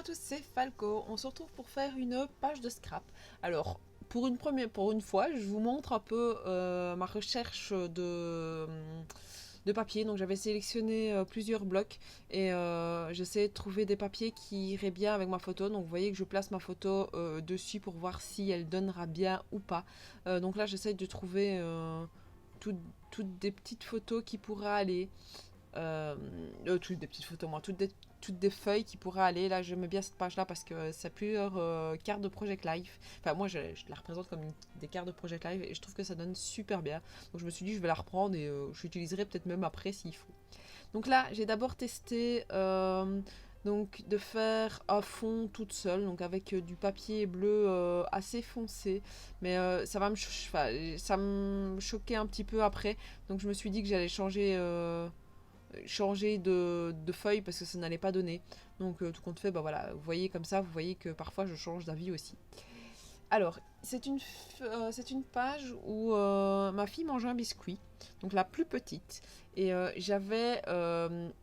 à tous, c'est Falco. On se retrouve pour faire une page de scrap. Alors, pour une fois, je vous montre un peu ma recherche de papier. Donc, j'avais sélectionné plusieurs blocs et j'essayais de trouver des papiers qui iraient bien avec ma photo. Donc, vous voyez que je place ma photo dessus pour voir si elle donnera bien ou pas. Donc là, j'essaye de trouver toutes, toutes des petites photos qui pourraient aller. Toutes des petites photos, moi, toutes des feuilles qui pourraient aller. Là, j'aime bien cette page-là parce que c'est plusieurs cartes de Project Life. Enfin, moi, je la représente comme des cartes de Project Life et je trouve que ça donne super bien. Donc, je me suis dit, je vais la reprendre et je l'utiliserai peut-être même après s'il faut. Donc là, j'ai d'abord testé donc de faire un fond toute seule, donc avec du papier bleu assez foncé. Mais ça me choquait un petit peu après. Donc, je me suis dit que j'allais changer de feuille parce que ça n'allait pas donner. Donc tout compte fait, bah voilà, vous voyez comme ça, vous voyez que parfois je change d'avis aussi. Alors, c'est une page où ma fille mange un biscuit, donc la plus petite, et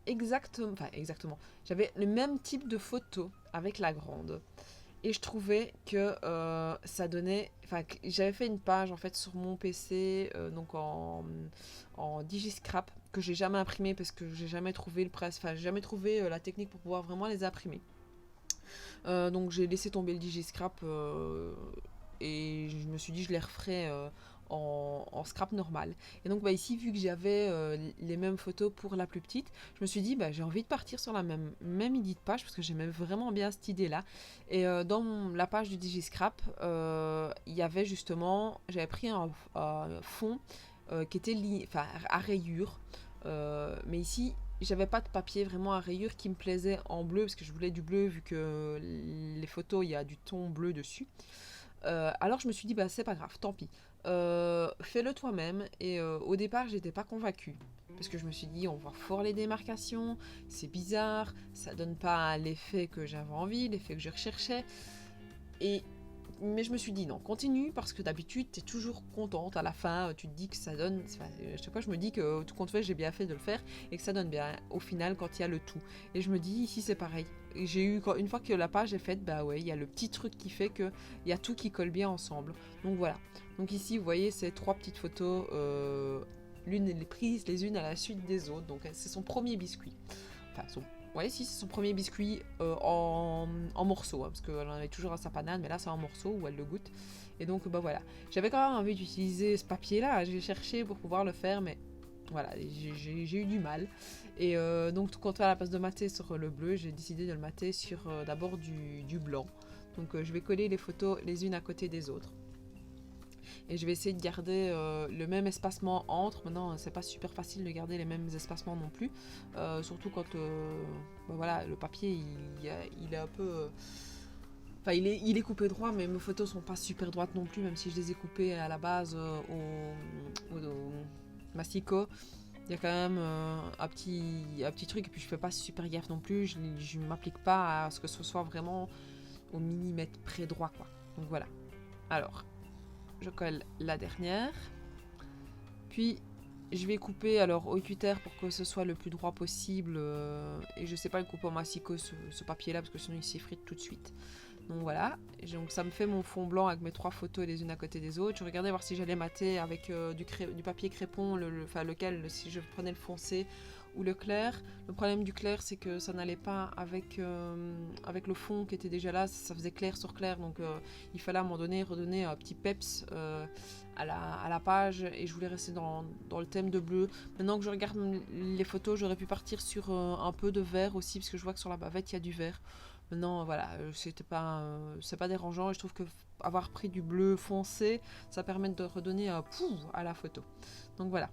exactement, j'avais le même type de photo avec la grande. Et je trouvais que ça donnait. Enfin, j'avais fait une page en fait sur mon PC, donc en Digiscrap, que j'ai jamais imprimé parce que j'ai jamais trouvé le presse. Enfin, j'ai jamais trouvé la technique pour pouvoir vraiment les imprimer. Donc j'ai laissé tomber le Digiscrap et je me suis dit je les referai en scrap normal. Et donc bah, ici, vu que j'avais les mêmes photos pour la plus petite, je me suis dit bah, j'ai envie de partir sur la même idée de page parce que j'aimais vraiment bien cette idée-là. Et dans la page du Digiscrap, il y avait justement, j'avais pris un fond qui était à rayures. Mais ici, j'avais pas de papier vraiment à rayures qui me plaisait en bleu parce que je voulais du bleu vu que les photos il y a du ton bleu dessus. Alors je me suis dit bah c'est pas grave, tant pis. Fais-le toi-même et au départ j'étais pas convaincue parce que je me suis dit on va fort les démarcations, c'est bizarre, ça donne pas l'effet que j'avais envie, l'effet que je recherchais. Et mais je me suis dit non, continue parce que d'habitude t'es toujours contente à la fin, tu te dis que ça donne. Enfin, chaque fois je me dis que tout compte fait j'ai bien fait de le faire et que ça donne bien au final quand il y a le tout. Et je me dis ici c'est pareil. Et j'ai eu une fois que la page est faite, bah ouais, il y a le petit truc qui fait que il y a tout qui colle bien ensemble. Donc voilà. Donc ici vous voyez ces trois petites photos, l'une est prise les unes à la suite des autres. Donc c'est son premier biscuit. Enfin son Ouais, si, c'est son premier biscuit en morceaux, hein, parce qu'elle en avait toujours à sa panade, mais là c'est en morceaux où elle le goûte. Et donc, bah voilà. J'avais quand même envie d'utiliser ce papier-là, j'ai cherché pour pouvoir le faire, mais voilà, j'ai eu du mal. Et donc, quand à la place de mater sur le bleu, j'ai décidé de le mater sur d'abord du blanc. Donc, je vais coller les photos les unes à côté des autres. Et je vais essayer de garder le même espacement entre. Maintenant, c'est pas super facile de garder les mêmes espacements non plus. Surtout quand bah voilà, le papier il est un peu. Enfin, il est coupé droit, mais mes photos sont pas super droites non plus, même si je les ai coupées à la base au mastico. Il y a quand même un petit truc, et puis je fais pas super gaffe non plus. Je m'applique pas à ce que ce soit vraiment au millimètre près droit, quoi. Donc voilà. Alors, je colle la dernière. Puis je vais couper alors au cutter pour que ce soit le plus droit possible. Et je sais pas le couper au massicot ce papier là parce que sinon il s'effrite tout de suite. Donc voilà, et donc ça me fait mon fond blanc avec mes trois photos les unes à côté des autres. Je regardais voir si j'allais mater avec du papier crépon, lequel, si je prenais le foncé ou le clair. Le problème du clair, c'est que ça n'allait pas avec le fond qui était déjà là, ça faisait clair sur clair, donc il fallait à un moment donné redonner un petit peps à la page, et je voulais rester dans le thème de bleu. Maintenant que je regarde les photos, j'aurais pu partir sur un peu de vert aussi, parce que je vois que sur la bavette, il y a du vert. Maintenant, voilà, c'est pas dérangeant, et je trouve que avoir pris du bleu foncé, ça permet de redonner un pouf à la photo. Donc voilà,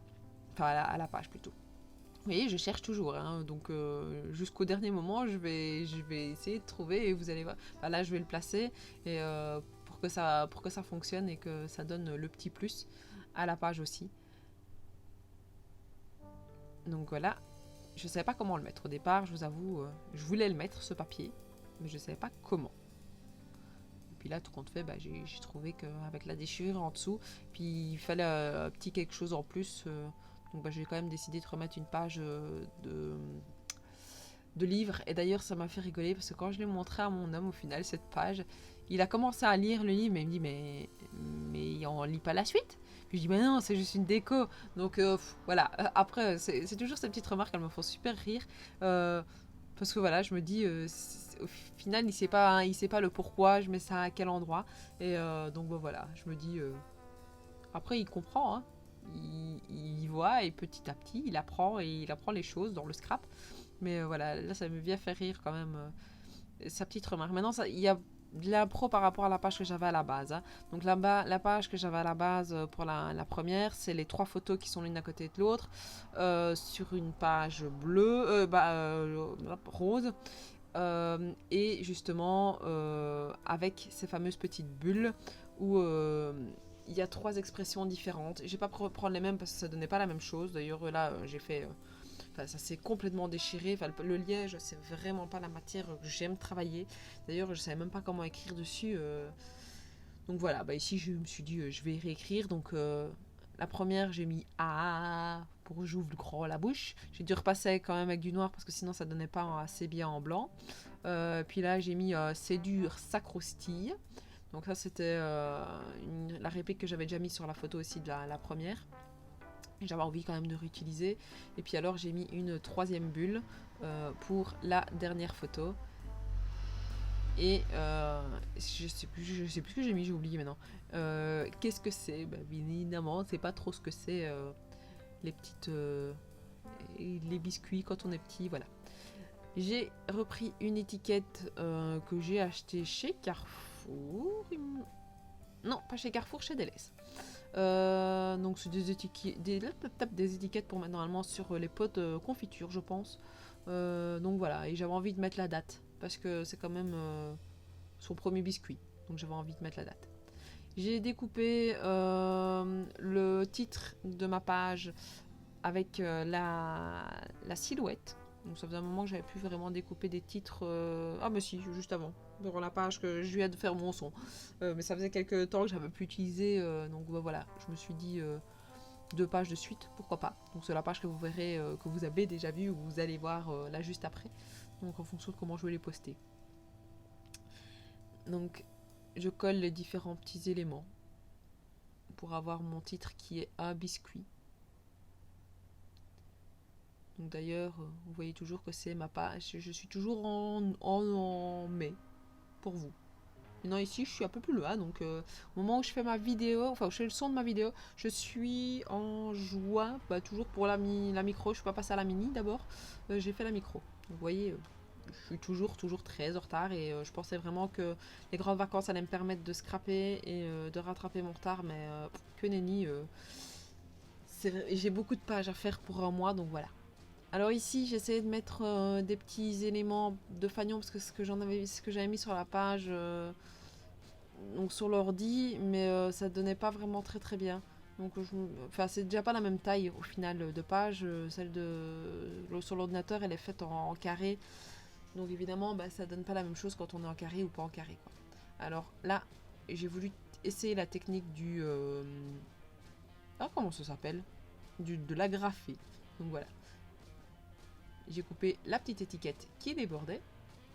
enfin à la page plutôt. Vous voyez, je cherche toujours, hein, donc jusqu'au dernier moment, je vais essayer de trouver, et vous allez voir. Enfin, là, je vais le placer et pour que ça fonctionne et que ça donne le petit plus à la page aussi. Donc voilà, je savais pas comment le mettre au départ, je vous avoue, je voulais le mettre ce papier, mais je savais pas comment. Et puis là, tout compte fait, bah, j'ai trouvé qu'avec la déchirure en dessous, puis il fallait un petit quelque chose en plus. Donc bah, j'ai quand même décidé de remettre une page de livres. Et d'ailleurs, ça m'a fait rigoler parce que quand je l'ai montré à mon homme, au final, cette page, il a commencé à lire le livre et il me dit mais on lit pas la suite. Puis je dis mais non, c'est juste une déco. Donc voilà. Après, c'est toujours ces petites remarques, elles me font super rire. Parce que voilà, je me dis, au final, il sait pas le pourquoi, je mets ça à quel endroit. Et donc bon, voilà, je me dis. Après, il comprend, hein. Il voit et petit à petit, il apprend les choses dans le scrap. Mais voilà, là, ça me vient faire rire quand même sa petite remarque. Maintenant, il y a de l'impro par rapport à la page que j'avais à la base. Hein. Donc là-bas, la page que j'avais à la base pour la première, c'est les 3 photos qui sont l'une à côté de l'autre sur une page bleue, rose. Et justement, avec ces fameuses petites bulles où il y a 3 expressions différentes. Je vais pas prendre les mêmes parce que ça donnait pas la même chose. D'ailleurs, là, j'ai fait... ça s'est complètement déchiré. Enfin, le liège, c'est vraiment pas la matière que j'aime travailler. D'ailleurs, je savais même pas comment écrire dessus. Donc voilà, ici, je me suis dit, je vais réécrire. Donc, la première, j'ai mis A pour que j'ouvre grand la bouche. J'ai dû repasser quand même avec du noir parce que sinon, ça donnait pas assez bien en blanc. Puis là, j'ai mis c'est dur, ça croustille. Donc ça, c'était la réplique que j'avais déjà mis sur la photo aussi de la première. J'avais envie quand même de réutiliser. Et puis alors, j'ai mis une 3e bulle pour la dernière photo. Et je sais plus ce que j'ai mis, j'ai oublié maintenant. Qu'est-ce que c'est? Bien évidemment, c'est pas trop ce que c'est les petites... les biscuits quand on est petit, voilà. J'ai repris une étiquette que j'ai achetée chez Carrefour. Non, pas chez Carrefour, chez Deleuze. Donc c'est des étiquettes pour mettre normalement sur les pots de confiture, je pense. Donc voilà, et j'avais envie de mettre la date parce que c'est quand même son premier biscuit. Donc j'avais envie de mettre la date. J'ai découpé le titre de ma page avec la silhouette. Donc ça faisait un moment que j'avais plus vraiment découpé des titres. Ah mais si, juste avant, dans la page que je viens de faire mon son. Mais ça faisait quelques temps que j'avais pu utiliser. Donc voilà, je me suis dit 2 pages de suite, pourquoi pas. Donc c'est la page que vous verrez, que vous avez déjà vue ou vous allez voir là juste après. Donc en fonction de comment je vais les poster. Donc je colle les différents petits éléments pour avoir mon titre qui est un biscuit. Donc d'ailleurs, vous voyez toujours que c'est ma page. Je suis toujours en mai pour vous. Maintenant ici, je suis un peu plus loin. Donc au moment où je fais ma vidéo, enfin où je fais le son de ma vidéo, je suis en juin. Toujours pour la micro. Je suis pas passée à la mini d'abord. J'ai fait la micro. Vous voyez, je suis toujours très en retard. Et je pensais vraiment que les grandes vacances allaient me permettre de scraper et de rattraper mon retard. Mais que nenni. J'ai beaucoup de pages à faire pour un mois. Donc voilà. Alors ici, j'ai essayé de mettre des petits éléments de fanion parce que ce que j'avais mis sur la page, donc sur l'ordi, mais ça donnait pas vraiment très bien. Donc c'est déjà pas la même taille au final de page. Celle sur l'ordinateur, elle est faite en carré. Donc évidemment, ça donne pas la même chose quand on est en carré ou pas en carré, quoi. Alors là, j'ai voulu essayer la technique du... comment ça s'appelle? De l'agrafé. Donc voilà. J'ai coupé la petite étiquette qui débordait.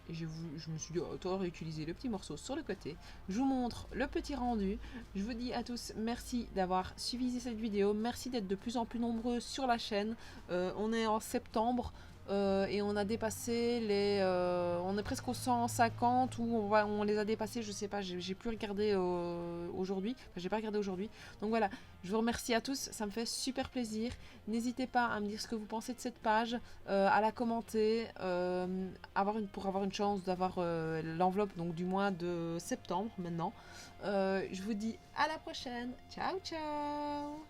Et je me suis dit, autant réutiliser le petit morceau sur le côté. Je vous montre le petit rendu. Je vous dis à tous merci d'avoir suivi cette vidéo. Merci d'être de plus en plus nombreux sur la chaîne. On est en septembre. Et on a dépassé les... on est presque aux 150 ou on les a dépassés, je sais pas, j'ai plus regardé aujourd'hui, enfin, j'ai pas regardé aujourd'hui. Donc voilà, je vous remercie à tous, ça me fait super plaisir. N'hésitez pas à me dire ce que vous pensez de cette page, à la commenter, pour avoir une chance d'avoir l'enveloppe donc du mois de septembre maintenant. Je vous dis à la prochaine, ciao ciao.